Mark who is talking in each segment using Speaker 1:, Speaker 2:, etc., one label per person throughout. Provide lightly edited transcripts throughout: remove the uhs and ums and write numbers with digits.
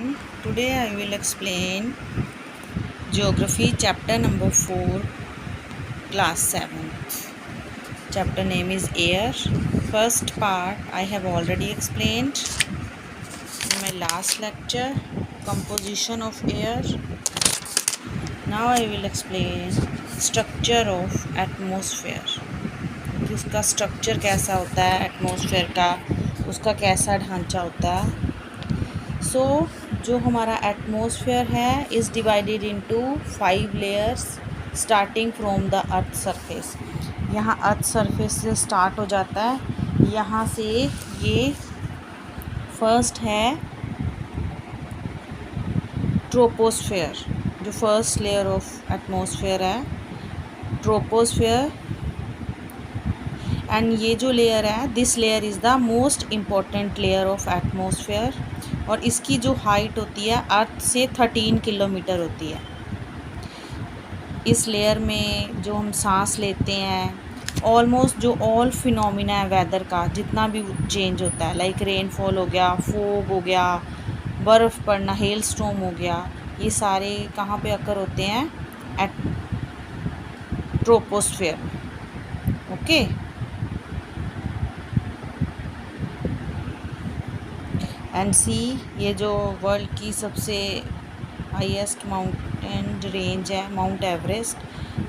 Speaker 1: everyone. Today I will explain Geography chapter number 4, class 7th. Chapter name is Air. First part I have already explained in my last lecture, composition of air. Now I will explain structure of atmosphere. इसका structure कैसा होता है atmosphere का, उसका कैसा ढांचा होता है। सो जो हमारा एटमॉस्फेयर है is divided into 5 layers starting from the earth surface. यहाँ अर्थ सरफेस से स्टार्ट हो जाता है। यहाँ से ये फर्स्ट है ट्रोपोस्फेयर, जो फर्स्ट लेयर ऑफ एटमॉस्फेयर है ट्रोपोस्फेयर। एंड ये जो लेयर है this layer is the most important layer of atmosphere, और इसकी जो हाइट होती है अर्थ से 13 किलोमीटर होती है। इस लेयर में जो हम सांस लेते हैं ऑलमोस्ट जो ऑल फिनोमिना है वेदर का, जितना भी चेंज होता है लाइक रेनफॉल हो गया, फोग हो गया, बर्फ़ पड़ना, हेल स्टॉर्म हो गया, ये सारे कहाँ पे अकर होते हैं at troposphere. Okay, and see ये जो वर्ल्ड की सबसे हाईएस्ट माउंटेन रेंज है माउंट एवरेस्ट,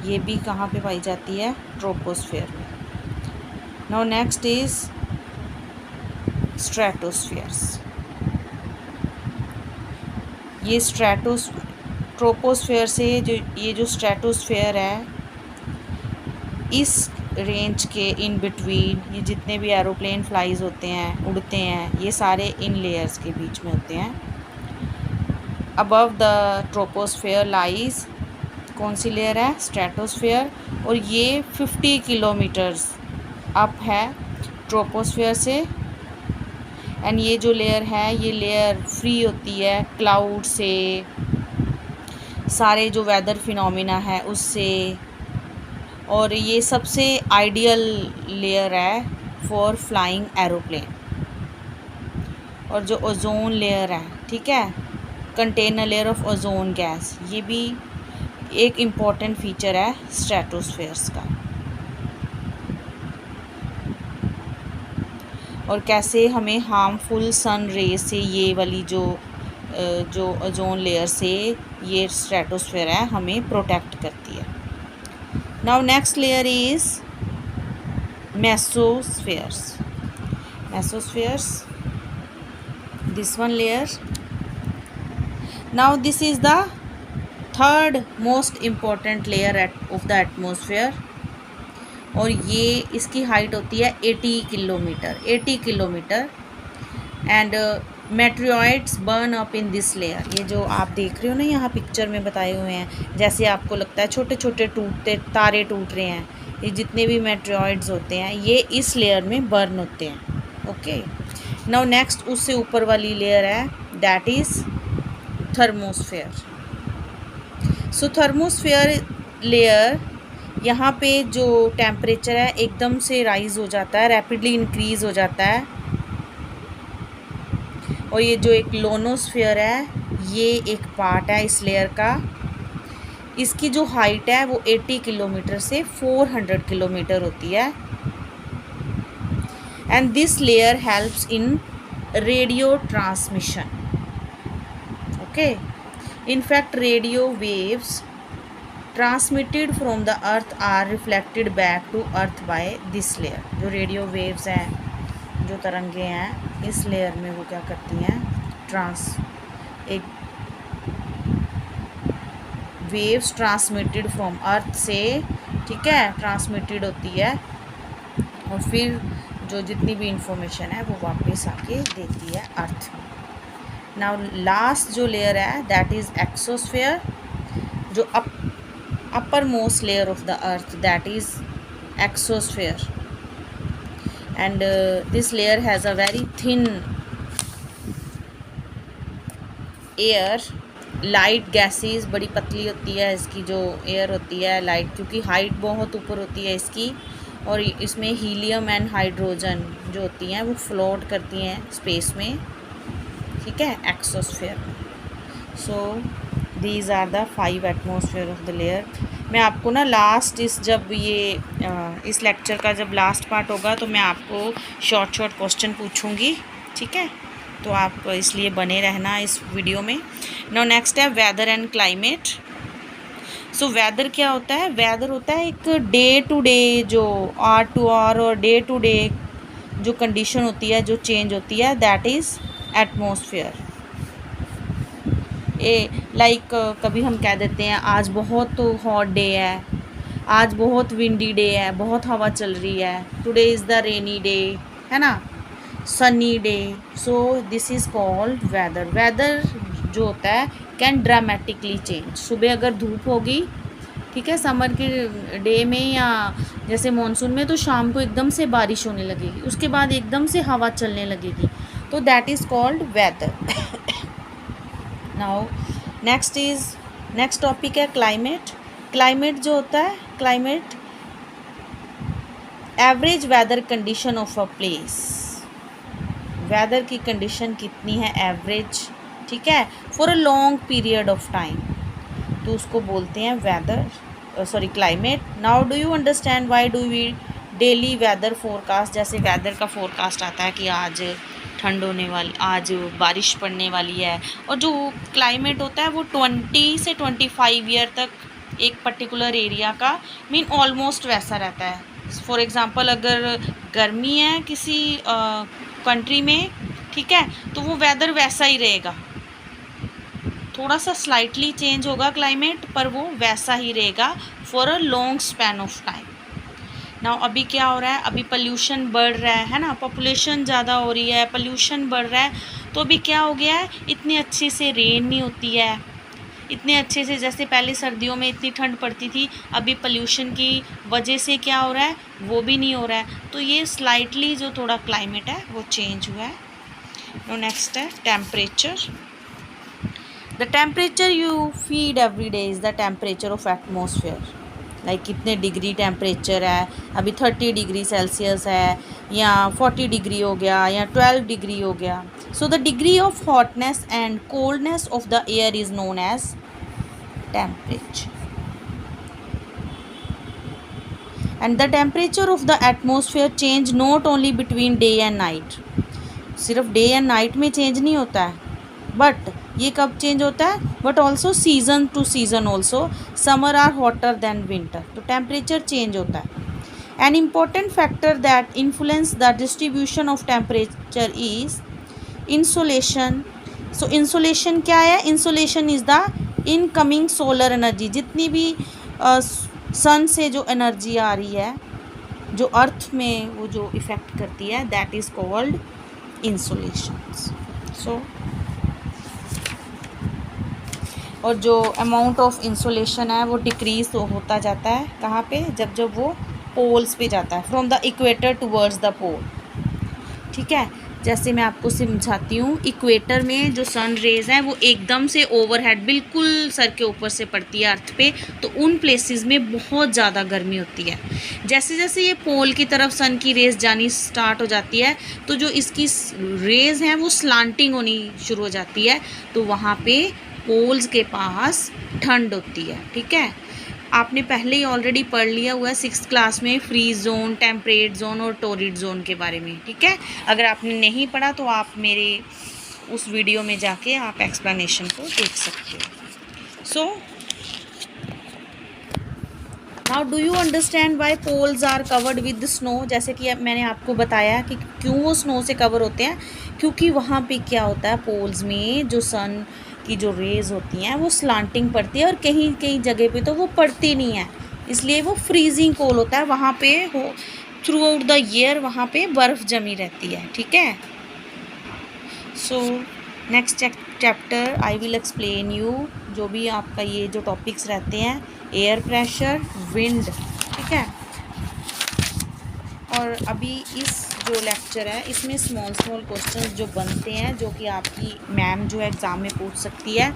Speaker 1: ये भी कहाँ पे पाई जाती है ट्रोपोस्फेयर में। Now next is stratospheres. ये ट्रोपोस्फेयर से जो स्ट्रेटोस्फेयर है इस रेंज के इन बिटवीन ये जितने भी एरोप्लेन फ्लाइज होते हैं, उड़ते हैं, ये सारे इन लेयर्स के बीच में होते हैं। अबव द ट्रोपोस्फेयर लाइज कौन सी लेयर है स्ट्रेटोस्फेयर, और ये 50 किलोमीटर्स अप है ट्रोपोस्फेयर से। एंड ये जो लेयर है ये लेयर फ्री होती है क्लाउड से, सारे जो वेदर फिनोमिना है उससे, और ये सबसे आइडियल लेयर है फॉर फ्लाइंग एरोप्लेन। और जो ओजोन लेयर है, ठीक है, container layer of ozone gas, ये भी एक इम्पॉर्टेंट फीचर है स्ट्रेटोस्फेयर्स का। और कैसे हमें हार्मफुल सन रे से ये वाली जो ओजोन लेयर से ये स्ट्रेटोस्फेयर है हमें प्रोटेक्ट करती है। Now next layer is mesospheres. Mesospheres, this one layer. Now this is the third most important layer of the atmosphere, और ये इसकी हाइट होती है 80 kilometre. And meteoroids burn up in this layer. ये जो आप देख रहे हो ना यहाँ पिक्चर में बताए हुए हैं, जैसे आपको लगता है छोटे छोटे टूटते तारे टूट रहे हैं, ये जितने भी मेटेरॉइड्स होते हैं ये इस लेयर में बर्न होते हैं। ओके, नाउ नेक्स्ट उससे ऊपर वाली लेयर है that is thermosphere. So thermosphere layer, यहाँ पे जो टेम्परेचर है एकदम से राइज हो जाता है, रैपिडली इंक्रीज़ हो जाता है। और ये जो एक लोनोस्फेयर है ये एक पार्ट है इस लेयर का। इसकी जो हाइट है वो 80 किलोमीटर से 400 किलोमीटर होती है। And this layer helps in radio transmission. Okay, in fact radio waves transmitted from the earth are reflected back to earth by this layer। जो रेडियो वेव्स हैं, जो तरंगे हैं इस लेयर में वो क्या करती हैं एक वेव्स ट्रांसमिटेड फ्रॉम अर्थ से, ठीक है, ट्रांसमिटेड होती है और फिर जो जितनी भी इंफॉर्मेशन है वो वापस आके देती है अर्थ में। नाउ लास्ट जो लेयर है दैट इज़ एक्सोस्फेयर, जो upper most layer of the earth that is exosphere. And this layer has a very thin air, light gases, बड़ी पतली होती है इसकी जो एयर होती है लाइट, क्योंकि हाइट बहुत ऊपर होती है इसकी, और इसमें हीलियम एंड हाइड्रोजन जो होती हैं वो फ्लोट करती हैं स्पेस में। ठीक है, एक्सोस्फेयर में। So these are the 5 atmosphere of the layer. मैं आपको ना लास्ट जब ये इस लेक्चर का जब लास्ट पार्ट होगा तो मैं आपको शॉर्ट क्वेश्चन पूछूंगी, ठीक है, तो आप इसलिए बने रहना इस वीडियो में। नाउ नेक्स्ट है weather and climate. So weather क्या होता है? वेदर होता है एक डे टू डे, जो आवर टू आवर और डे टू डे जो कंडीशन होती है, जो चेंज होती है, दैट इज़ एटमॉस्फेयर। लाइक कभी हम कह देते हैं आज बहुत हॉट डे है, आज बहुत विंडी डे है, बहुत हवा चल रही है, today is the rainy day, है ना, sunny day. So this is called weather. Weather जो होता है कैन ड्रामेटिकली चेंज। सुबह अगर धूप होगी, ठीक है, समर के डे में या जैसे मानसून में, तो शाम को एकदम से बारिश होने लगेगी, उसके बाद एकदम से हवा चलने लगेगी, तो that is called weather. Now next topic है क्लाइमेट। क्लाइमेट जो होता है, climate average weather condition of a place. Weather की कंडीशन कितनी है एवरेज, ठीक है, for a long period of time, तो उसको बोलते हैं weather, climate. Now do you understand why do we daily weather forecast? जैसे वेदर का फोरकास्ट आता है कि आज ठंड होने वाली, आज बारिश पड़ने वाली है, और जो क्लाइमेट होता है वो 20 से 25 ईयर तक एक पर्टिकुलर एरिया का मीन ऑलमोस्ट वैसा रहता है। फॉर एग्ज़ाम्पल अगर गर्मी है किसी कंट्री में, ठीक है, तो वो वेदर वैसा ही रहेगा, थोड़ा सा स्लाइटली चेंज होगा क्लाइमेट, पर वो वैसा ही रहेगा for a long span of time. Now अभी क्या हो रहा है? अभी पोल्यूशन बढ़ रहा है ना, पॉपुलेशन ज़्यादा हो रही है, पोल्यूशन बढ़ रहा है, तो अभी क्या हो गया है, इतनी अच्छे से रेन नहीं होती है, इतने अच्छे से, जैसे पहले सर्दियों में इतनी ठंड पड़ती थी, अभी पोल्यूशन की वजह से क्या हो रहा है, वो भी नहीं हो रहा है, तो ये स्लाइटली जो थोड़ा क्लाइमेट है वो चेंज हुआ है। नो नेक्स्ट है temperature. The temperature you feed every day is the temperature of atmosphere. Like कितने डिग्री टेम्परेचर है, अभी 30 डिग्री सेल्सियस है, या 40 डिग्री हो गया, या 12 डिग्री हो गया। So the degree of hotness and coldness of the air is known as temperature. And the temperature of the atmosphere change not only between day and night. सिर्फ day and night में change नहीं होता है, but ये कब change होता है, but also season to season also, summer are hotter than winter, तो टेम्परेचर चेंज होता है। An important factor that influence the distribution of temperature is insolation. So insolation क्या है? Insolation is the incoming solar energy. जितनी भी सन से जो energy आ रही है, जो अर्थ में वो जो इफ़ेक्ट करती है, दैट इज़ कॉल्ड इंसोलेशन। सो और जो अमाउंट ऑफ इंसोलेशन है वो डिक्रीज होता जाता है, कहाँ पे? जब जब वो पोल्स पे जाता है, from the equator towards the pole, ठीक है। जैसे मैं आपको समझाती हूँ, इक्वेटर में जो सन रेज हैं वो एकदम से ओवरहेड बिल्कुल सर के ऊपर से पड़ती है अर्थ पे, तो उन प्लेसेस में बहुत ज़्यादा गर्मी होती है। जैसे जैसे ये पोल की तरफ सन की रेज जानी स्टार्ट हो जाती है, तो जो इसकी रेज हैं वो स्लांटिंग होनी शुरू हो जाती है, तो वहाँ पे पोल्स के पास ठंड होती है, ठीक है। आपने पहले ही ऑलरेडी पढ़ लिया हुआ है 6th क्लास में फ्रीज जोन, टेम्परेट जोन और टोरिड जोन के बारे में, ठीक है। अगर आपने नहीं पढ़ा तो आप मेरे उस वीडियो में जाके आप एक्सप्लेनेशन को देख सकते हो। So now do you understand why poles are covered with snow? जैसे कि मैंने आपको बताया कि क्यों वो स्नो से कवर होते हैं, क्योंकि वहाँ पे क्या होता है, पोल्स में जो सन की जो रेज होती हैं वो स्लांटिंग पड़ती है, और कहीं कहीं जगह पे तो वो पड़ती नहीं है, इसलिए वो फ्रीजिंग कोल्ड होता है। वहाँ पे हो थ्रू आउट द ईयर वहाँ पे बर्फ़ जमी रहती है, ठीक है। So next chapter I will explain you, जो भी आपका ये जो टॉपिक्स रहते हैं, एयर प्रेशर, विंड, ठीक है। और अभी इस जो लेक्चर है इसमें स्मॉल क्वेश्चंस जो बनते हैं, जो कि आपकी मैम जो है एग्ज़ाम में पूछ सकती है।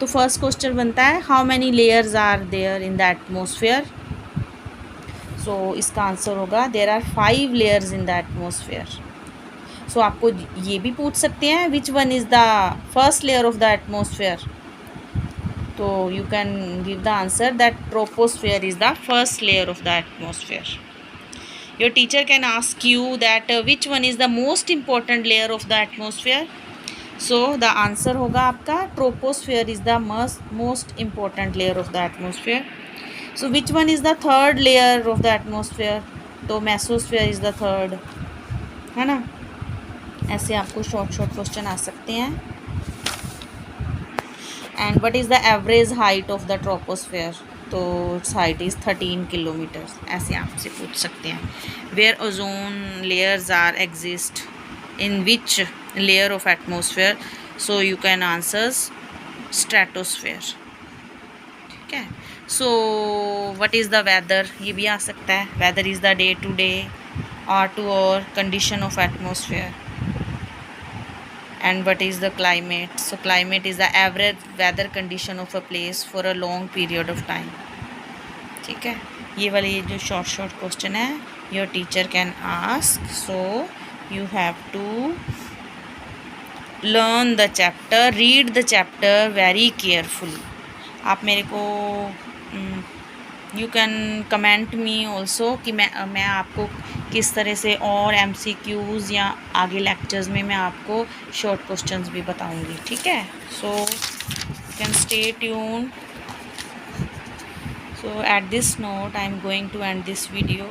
Speaker 1: तो फर्स्ट क्वेश्चन बनता है, how many layers are there in the atmosphere? So इसका आंसर होगा, there are 5 layers in the atmosphere. So आपको ये भी पूछ सकते हैं which one is the first layer of the atmosphere, तो you can give the answer that troposphere is the first layer of the atmosphere. Your teacher can ask you that which one is the most important layer of the atmosphere. So the answer होगा आपका troposphere is the most important layer of the atmosphere. So which one is the third layer of the atmosphere, तो mesosphere is the third, है ना. ऐसे आपको short question आ सकते हैं. And what is the average height of the troposphere, तो its height is 13 kilometre. ऐसे आपसे पूछ सकते हैं. Where ozone layers are exist in which layer of atmosphere, so you can answers stratosphere. ठीक है. So what is the weather, ये भी आ सकता है. Weather is the day to day, hour to hour condition of atmosphere. And what is the climate, so climate is the average weather condition of a place for a long period of time. ठीक है. ये वाले जो short question है your teacher can ask, so you have to learn the chapter, read the chapter very carefully. आप मेरे को you can comment me also कि मैं आपको किस तरह से और MCQs या आगे लेक्चर्स में मैं आपको शॉर्ट क्वेश्चंस भी बताऊंगी. ठीक है. So can stay tune. So at this note I am going to end this video.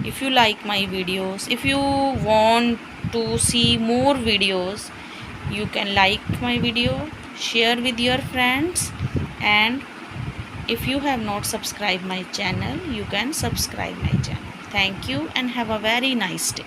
Speaker 1: If you like my videos, if you want to see more videos, you can like my video, share with your friends, and if you have not subscribed my channel, you can subscribe my channel. Thank you and have a very nice day.